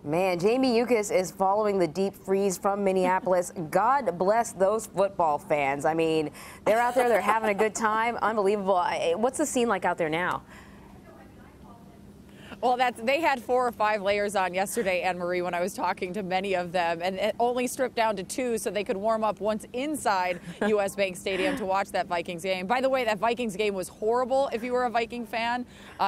Man, Jamie Yuccas is following the deep freeze from Minneapolis. God bless those football fans. I mean, they're out there, they're having a good time. Unbelievable. What's the scene like out there now? Well, they had 4 or 5 layers on yesterday, Anne Marie, when I was talking to many of them, and it only stripped down to 2 so they could warm up once inside U.S. Bank Stadium to watch that Vikings game. By the way, that Vikings game was horrible if you were a Viking fan.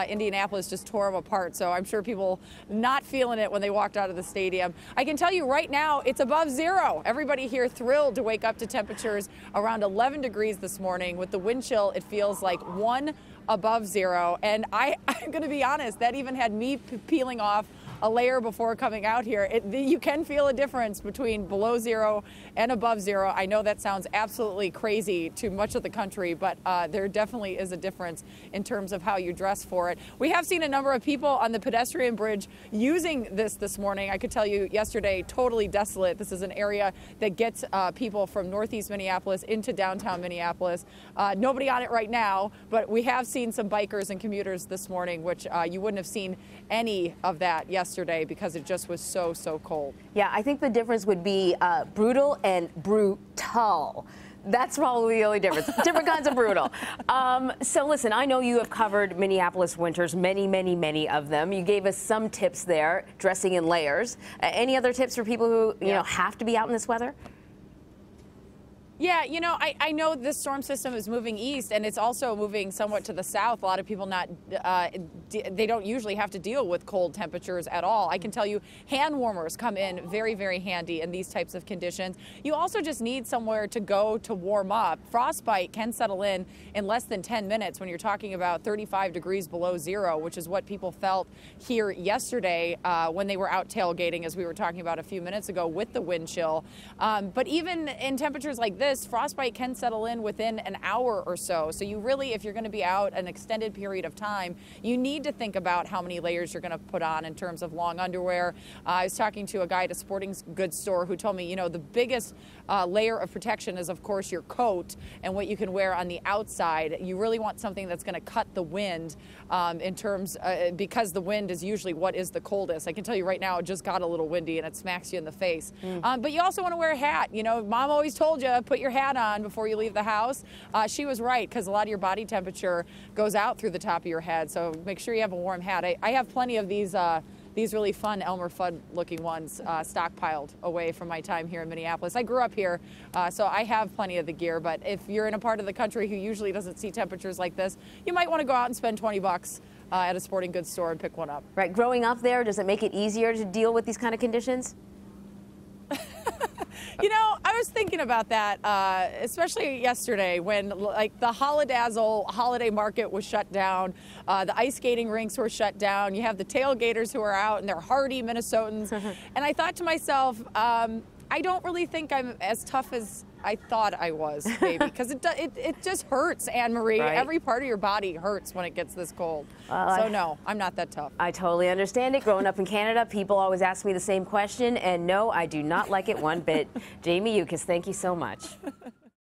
Indianapolis just tore them apart, so I'm sure people not feeling it when they walked out of the stadium. I can tell you right now, it's above 0. Everybody here thrilled to wake up to temperatures around 11 degrees this morning. With the wind chill, it feels like 1 above 0. And I'm going to be honest, that even had me peeling off a layer before coming out here. You can feel a difference between below 0 and above 0. I know that sounds absolutely crazy to much of the country, but there definitely is a difference in terms of how you dress for it. We have seen a number of people on the pedestrian bridge using this morning. I could tell you yesterday, totally desolate. This is an area that gets people from northeast Minneapolis into downtown Minneapolis. Nobody on it right now, but we have seen some bikers and commuters this morning, which you wouldn't have seen any of that yesterday because it just was so cold. Yeah, I think the difference would be brutal and brutal. That's probably the only difference. Different kinds of brutal. So listen, I know you have covered Minneapolis winters, many of them. You gave us some tips there, dressing in layers. Any other tips for people who you know have to be out in this weather? Yeah, you know, I know this storm system is moving east, and it's also moving somewhat to the south. A lot of people they don't usually have to deal with cold temperatures at all. I can tell you hand warmers come in very handy in these types of conditions. You also just need somewhere to go to warm up. Frostbite can settle in less than 10 minutes when you're talking about 35 degrees below 0, which is what people felt here yesterday when they were out tailgating, as we were talking about a few minutes ago, with the wind chill. But even in temperatures like this, frostbite can settle in within an hour or so. So you really, if you're going to be out an extended period of time, you need to think about how many layers you're going to put on in terms of long underwear. I was talking to a guy at a sporting goods store who told me, you know, the biggest layer of protection is, of course, your coat and what you can wear on the outside. You really want something that's going to cut the wind in terms, because the wind is usually what is the coldest. I can tell you right now, it just got a little windy and it smacks you in the face. But you also want to wear a hat. You know, Mom always told you, put your hat on before you leave the house. She was right, because a lot of your body temperature goes out through the top of your head, so make sure you have a warm hat. I have plenty of these really fun Elmer Fudd looking ones stockpiled away from my time here in Minneapolis. I grew up here, so I have plenty of the gear, but if you're in a part of the country who usually doesn't see temperatures like this, you might want to go out and spend 20 bucks at a sporting goods store and pick one up. Right, growing up there, does it make it easier to deal with these kind of conditions? You know, I was thinking about that, especially yesterday when, like, the Holidazzle holiday market was shut down, the ice skating rinks were shut down, you have the tailgaters who are out and they're hardy Minnesotans, and I thought to myself, I don't really think I'm as tough as I thought I was, maybe, because it just hurts, Anne Marie. Right. Every part of your body hurts when it gets this cold. So no, I'm not that tough. I totally understand it. Growing up in Canada, people always ask me the same question, and no, I do not like it one bit. Jamie Yuccas, thank you so much.